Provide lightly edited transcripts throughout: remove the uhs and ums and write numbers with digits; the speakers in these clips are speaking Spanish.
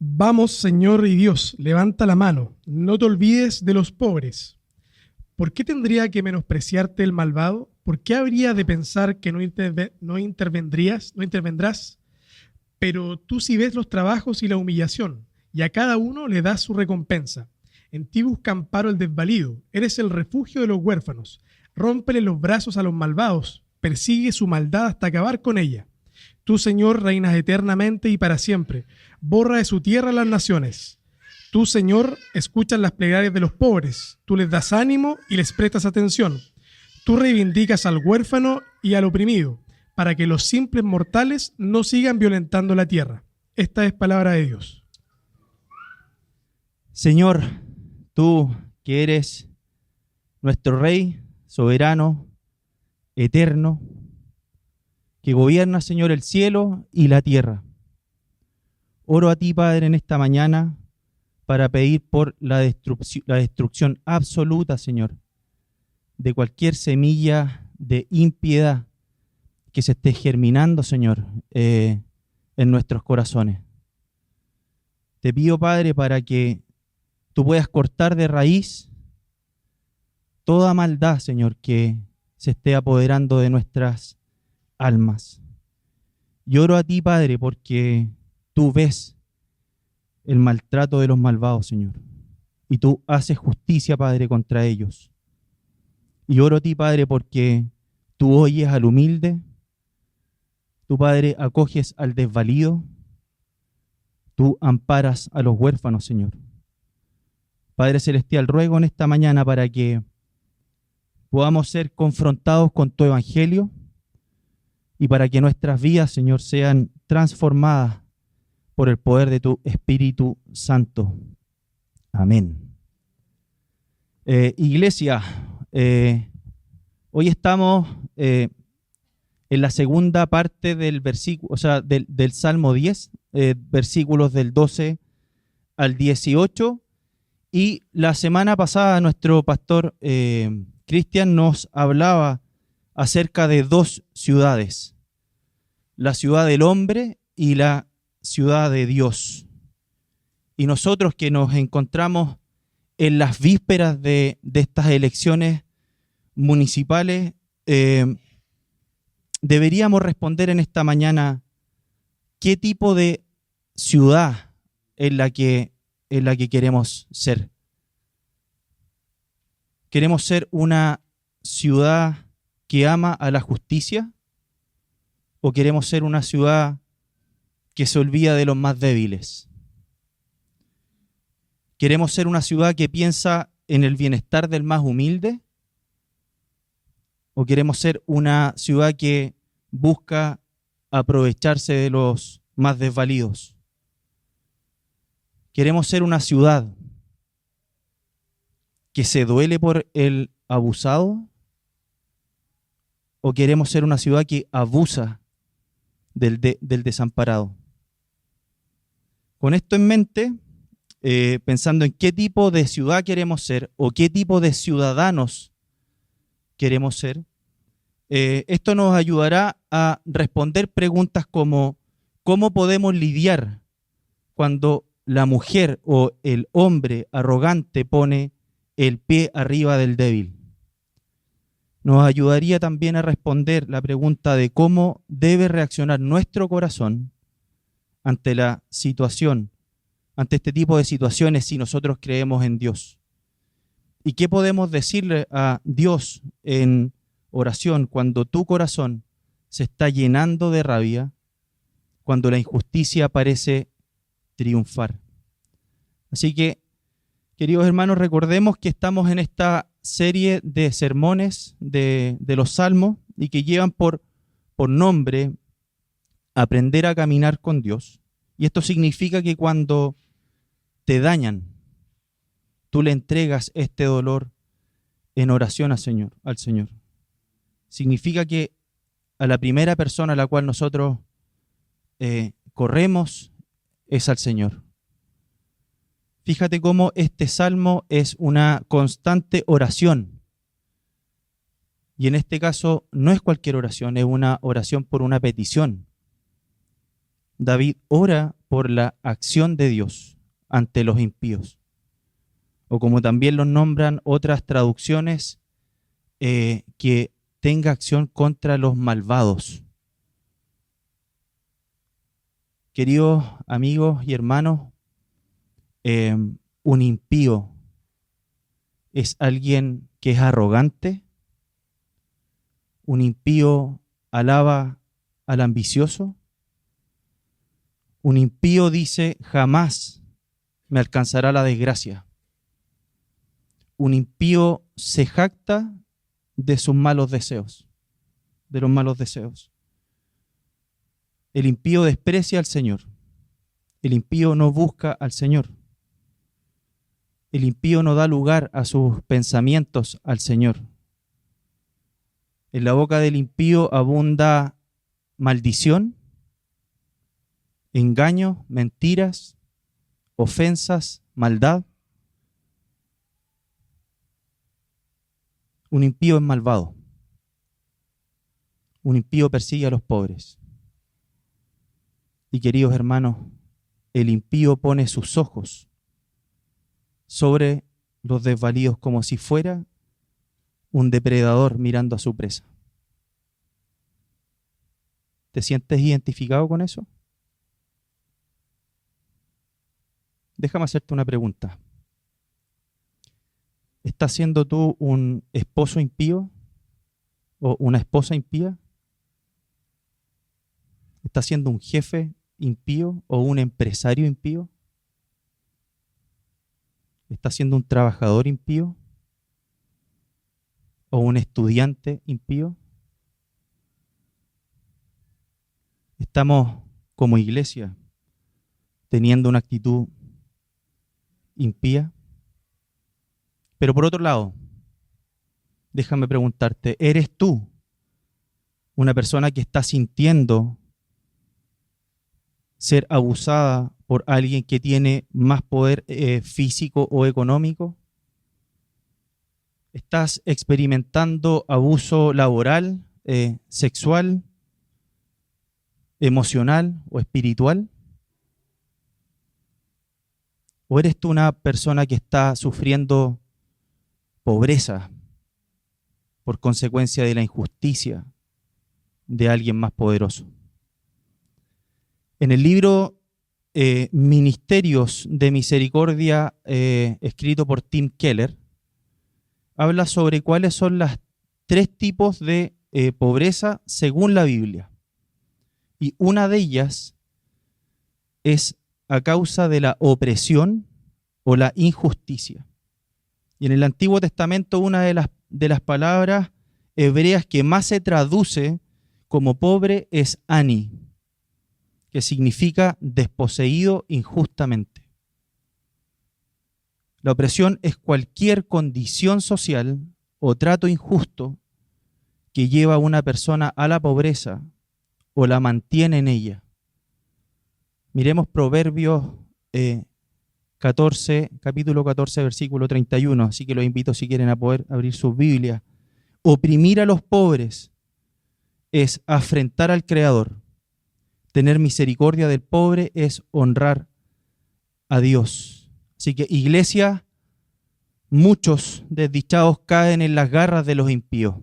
Vamos, Señor y Dios, levanta la mano, no te olvides de los pobres. ¿Por qué tendría que menospreciarte el malvado? ¿Por qué habría de pensar que no intervendrás? Pero tú sí ves los trabajos y la humillación, y a cada uno le das su recompensa. En ti busca amparo el desvalido, eres el refugio de los huérfanos. Rómpele los brazos a los malvados, persigue su maldad hasta acabar con ella. Tú, Señor, reinas eternamente y para siempre. Borra de su tierra las naciones. Tú, Señor, escuchas las plegarias de los pobres. Tú les das ánimo y les prestas atención. Tú reivindicas al huérfano y al oprimido, para que los simples mortales no sigan violentando la tierra. Esta es palabra de Dios. Señor, tú que eres nuestro Rey, soberano, eterno, que gobierna, Señor, el cielo y la tierra. Oro a ti, Padre, en esta mañana para pedir por la destrucción absoluta, Señor, de cualquier semilla de impiedad que se esté germinando, Señor, en nuestros corazones. Te pido, Padre, para que tú puedas cortar de raíz toda maldad, Señor, que se esté apoderando de nuestras almas. Y oro a ti, Padre, porque tú ves el maltrato de los malvados, Señor, y tú haces justicia, Padre, contra ellos. Y oro a ti, Padre, porque tú oyes al humilde, tú, Padre, acoges al desvalido, tú amparas a los huérfanos, Señor. Padre Celestial, ruego en esta mañana para que podamos ser confrontados con tu evangelio y para que nuestras vidas, Señor, sean transformadas por el poder de tu Espíritu Santo. Amén. Iglesia, hoy estamos en la segunda parte del versículo, o sea, del Salmo 10, versículos del 12 al 18. Y la semana pasada nuestro pastor Cristian nos hablaba acerca de dos ciudades, la ciudad del hombre y la ciudad de Dios. Y nosotros que nos encontramos en las vísperas de estas elecciones municipales, deberíamos responder en esta mañana qué tipo de ciudad es la que queremos ser. ¿Queremos ser una ciudad que ama a la justicia? ¿O queremos ser una ciudad que se olvida de los más débiles? ¿Queremos ser una ciudad que piensa en el bienestar del más humilde? ¿O queremos ser una ciudad que busca aprovecharse de los más desvalidos? ¿Queremos ser una ciudad que se duele por el abusado? ¿O queremos ser una ciudad que abusa del desamparado? Con esto en mente, pensando en qué tipo de ciudad queremos ser o qué tipo de ciudadanos queremos ser, esto nos ayudará a responder preguntas como ¿cómo podemos lidiar cuando la mujer o el hombre arrogante pone el pie arriba del débil? Nos ayudaría también a responder la pregunta de cómo debe reaccionar nuestro corazón ante la situación, ante este tipo de situaciones si nosotros creemos en Dios. ¿Y qué podemos decirle a Dios en oración cuando tu corazón se está llenando de rabia, cuando la injusticia parece triunfar? Así que, queridos hermanos, recordemos que estamos en esta serie de sermones de los Salmos y que llevan por nombre aprender a caminar con Dios. Y esto significa que cuando te dañan, tú le entregas este dolor en oración al Señor. Significa que a la primera persona a la cual nosotros corremos es al Señor. Fíjate cómo este salmo es una constante oración. Y en este caso no es cualquier oración, es una oración por una petición. David ora por la acción de Dios ante los impíos. O como también los nombran otras traducciones, que tenga acción contra los malvados. Queridos amigos y hermanos, un impío es alguien que es arrogante. Un impío alaba al ambicioso. Un impío dice, jamás me alcanzará la desgracia. Un impío se jacta de sus malos deseos, de los malos deseos. El impío desprecia al Señor. El impío no busca al Señor. El impío no da lugar a sus pensamientos al Señor. En la boca del impío abunda maldición, engaño, mentiras, ofensas, maldad. Un impío es malvado. Un impío persigue a los pobres. Y queridos hermanos, el impío pone sus ojos sobre los desvalidos como si fuera un depredador mirando a su presa. ¿Te sientes identificado con eso? Déjame hacerte una pregunta. ¿Estás siendo tú un esposo impío o una esposa impía? ¿Estás siendo un jefe impío o un empresario impío? ¿Estás siendo un trabajador impío o un estudiante impío? Estamos como iglesia teniendo una actitud impía. Pero por otro lado, déjame preguntarte, ¿eres tú una persona que está sintiendo ser abusada por alguien que tiene más poder físico o económico? ¿Estás experimentando abuso laboral, sexual, emocional o espiritual? ¿O eres tú una persona que está sufriendo pobreza por consecuencia de la injusticia de alguien más poderoso? En el libro Ministerios de Misericordia, escrito por Tim Keller, habla sobre cuáles son las 3 tipos de pobreza según la Biblia. Y una de ellas es a causa de la opresión o la injusticia. Y en el Antiguo Testamento una de las palabras hebreas que más se traduce como pobre es ani, que significa desposeído injustamente. La opresión es cualquier condición social o trato injusto que lleva a una persona a la pobreza o la mantiene en ella. Miremos Proverbios 14, capítulo 14, versículo 31. Así que los invito, si quieren, a poder abrir sus Biblias. Oprimir a los pobres es afrentar al Creador. Tener misericordia del pobre es honrar a Dios. Así que, iglesia, muchos desdichados caen en las garras de los impíos.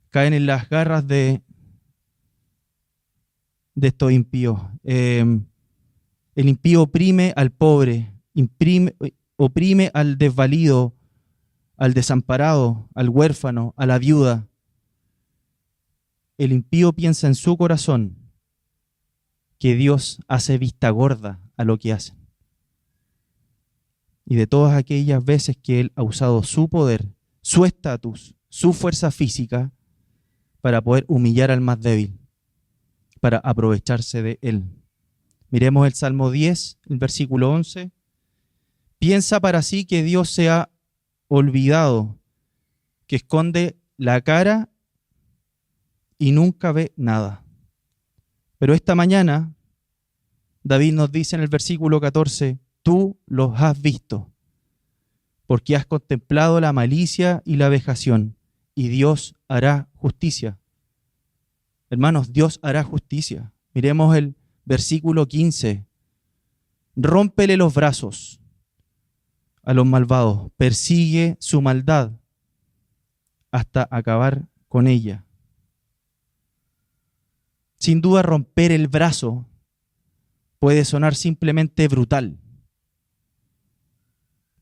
Caen en las garras de estos impíos. El impío oprime al pobre, oprime al desvalido, al desamparado, al huérfano, a la viuda. El impío piensa en su corazón que Dios hace vista gorda a lo que hacen. Y de todas aquellas veces que Él ha usado su poder, su estatus, su fuerza física para poder humillar al más débil, para aprovecharse de Él. Miremos el Salmo 10, el versículo 11. Piensa para sí que Dios se ha olvidado, que esconde la cara y nunca ve nada. Pero esta mañana, David nos dice en el versículo 14, tú los has visto, porque has contemplado la malicia y la vejación, y Dios hará justicia. Hermanos, Dios hará justicia. Miremos el versículo 15. Rómpele los brazos a los malvados, persigue su maldad hasta acabar con ella. Sin duda, romper el brazo puede sonar simplemente brutal,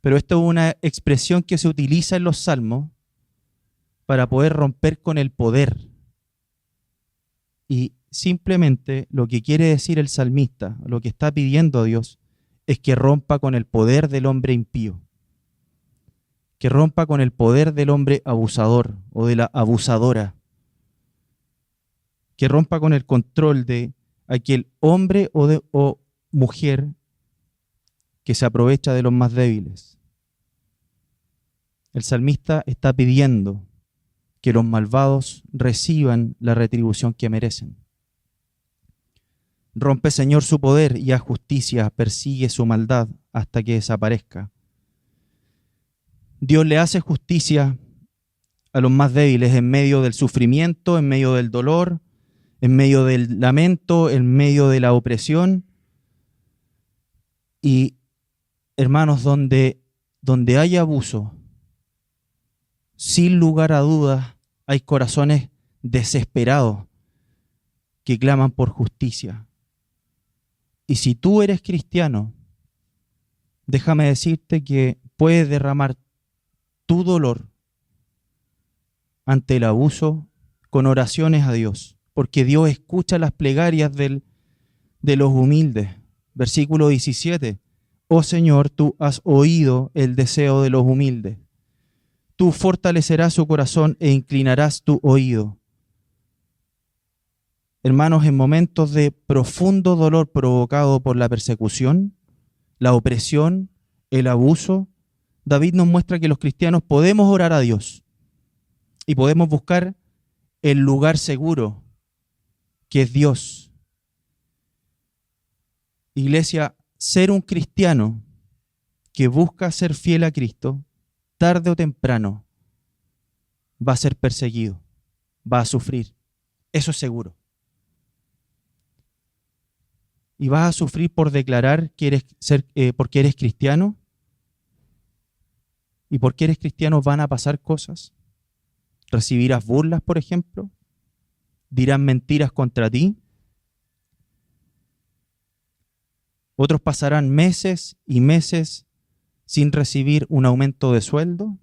pero esto es una expresión que se utiliza en los salmos para poder romper con el poder. Y simplemente lo que quiere decir el salmista, lo que está pidiendo a Dios, es que rompa con el poder del hombre impío, que rompa con el poder del hombre abusador o de la abusadora, que rompa con el control de aquel hombre o mujer que se aprovecha de los más débiles. El salmista está pidiendo que los malvados reciban la retribución que merecen. Rompe, Señor, su poder y haz justicia, persigue su maldad hasta que desaparezca. Dios le hace justicia a los más débiles en medio del sufrimiento, en medio del dolor, en medio del lamento, en medio de la opresión. Y, hermanos, donde hay abuso, sin lugar a dudas, hay corazones desesperados que claman por justicia. Y si tú eres cristiano, déjame decirte que puedes derramar tu dolor ante el abuso con oraciones a Dios, porque Dios escucha las plegarias de los humildes. Versículo 17. Oh Señor, tú has oído el deseo de los humildes. Tú fortalecerás su corazón e inclinarás tu oído. Hermanos, en momentos de profundo dolor provocado por la persecución, la opresión, el abuso, David nos muestra que los cristianos podemos orar a Dios y podemos buscar el lugar seguro, que es Dios. Iglesia, ser un cristiano que busca ser fiel a Cristo, tarde o temprano, va a ser perseguido, va a sufrir. Eso es seguro. Y vas a sufrir por declarar que porque eres cristiano. Y porque eres cristiano van a pasar cosas. Recibirás burlas, por ejemplo. Dirán mentiras contra ti. Otros pasarán meses y meses sin recibir un aumento de sueldo.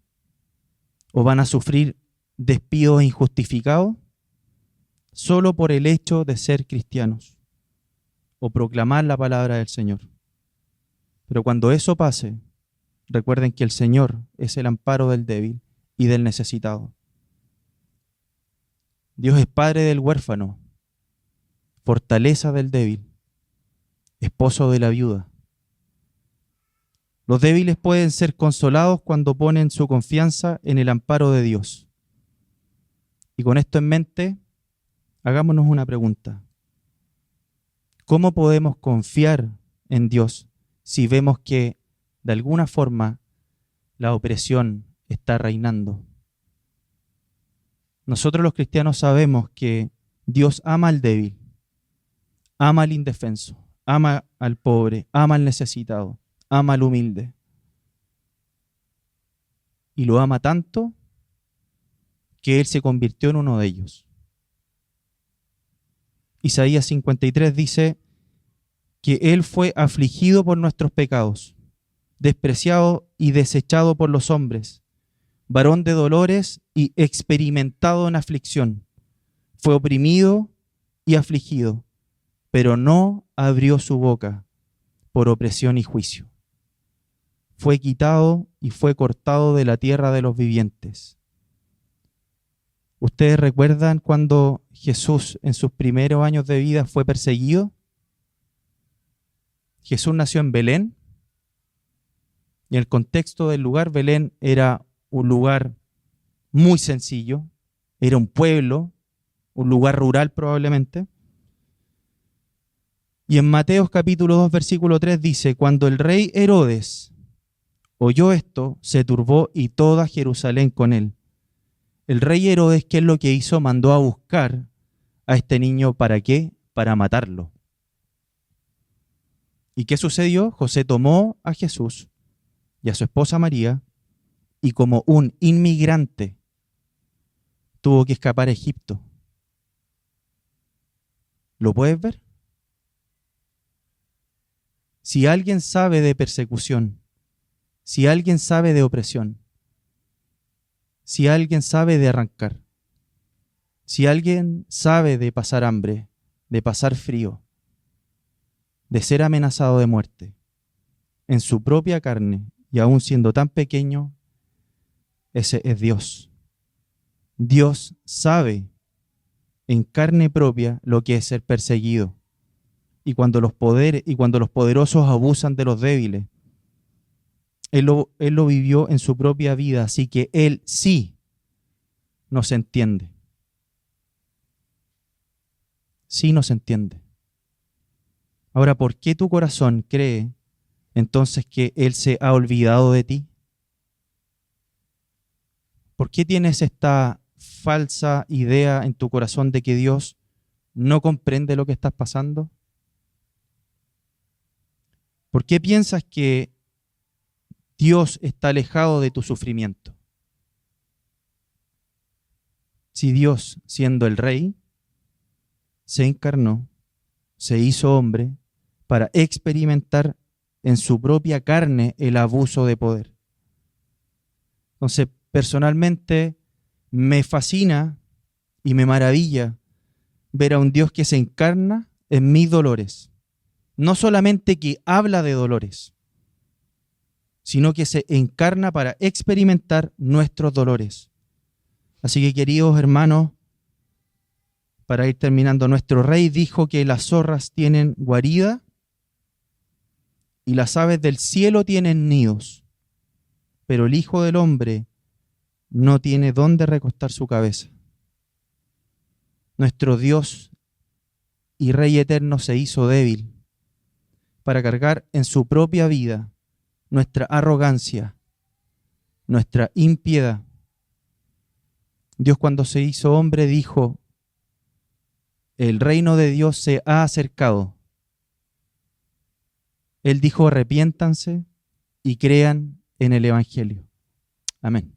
O van a sufrir despidos injustificados solo por el hecho de ser cristianos o proclamar la palabra del Señor. Pero cuando eso pase, recuerden que el Señor es el amparo del débil y del necesitado. Dios es padre del huérfano, fortaleza del débil, esposo de la viuda. Los débiles pueden ser consolados cuando ponen su confianza en el amparo de Dios. Y con esto en mente, hagámonos una pregunta. ¿Cómo podemos confiar en Dios si vemos que de alguna forma la opresión está reinando? Nosotros los cristianos sabemos que Dios ama al débil, ama al indefenso, ama al pobre, ama al necesitado, ama al humilde. Y lo ama tanto que Él se convirtió en uno de ellos. Isaías 53 dice que Él fue afligido por nuestros pecados, despreciado y desechado por los hombres, varón de dolores y experimentado en aflicción. Fue oprimido y afligido, pero no abrió su boca por opresión y juicio. Fue quitado y fue cortado de la tierra de los vivientes. ¿Ustedes recuerdan cuando Jesús en sus primeros años de vida fue perseguido? Jesús nació en Belén y en el contexto del lugar, Belén era un lugar muy sencillo, era un pueblo, un lugar rural probablemente. Y en Mateo capítulo 2, versículo 3 dice, cuando el rey Herodes oyó esto, se turbó y toda Jerusalén con él. El rey Herodes, ¿qué es lo que hizo? Mandó a buscar a este niño, ¿para qué? Para matarlo. ¿Y qué sucedió? José tomó a Jesús y a su esposa María y como un inmigrante tuvo que escapar a Egipto. ¿Lo puedes ver? Si alguien sabe de persecución, si alguien sabe de opresión, si alguien sabe de arrancar, si alguien sabe de pasar hambre, de pasar frío, de ser amenazado de muerte, en su propia carne y aún siendo tan pequeño, ese es Dios. Dios sabe en carne propia lo que es ser perseguido. Y cuando los poderosos abusan de los débiles, Él lo vivió en su propia vida, así que Él sí nos entiende. Sí nos entiende. Ahora, ¿por qué tu corazón cree entonces que Él se ha olvidado de ti? ¿Por qué tienes esta falsa idea en tu corazón de que Dios no comprende lo que estás pasando? ¿Por qué piensas que Dios está alejado de tu sufrimiento? Si Dios, siendo el Rey, se encarnó, se hizo hombre para experimentar en su propia carne el abuso de poder. Entonces, personalmente, me fascina y me maravilla ver a un Dios que se encarna en mis dolores. No solamente que habla de dolores, sino que se encarna para experimentar nuestros dolores. Así que, queridos hermanos, para ir terminando, nuestro Rey dijo que las zorras tienen guarida y las aves del cielo tienen nidos, pero el Hijo del Hombre no tiene dónde recostar su cabeza. Nuestro Dios y Rey eterno se hizo débil para cargar en su propia vida nuestra arrogancia, nuestra impiedad. Dios, cuando se hizo hombre, dijo: el reino de Dios se ha acercado. Él dijo: arrepiéntanse y crean en el Evangelio. Amén.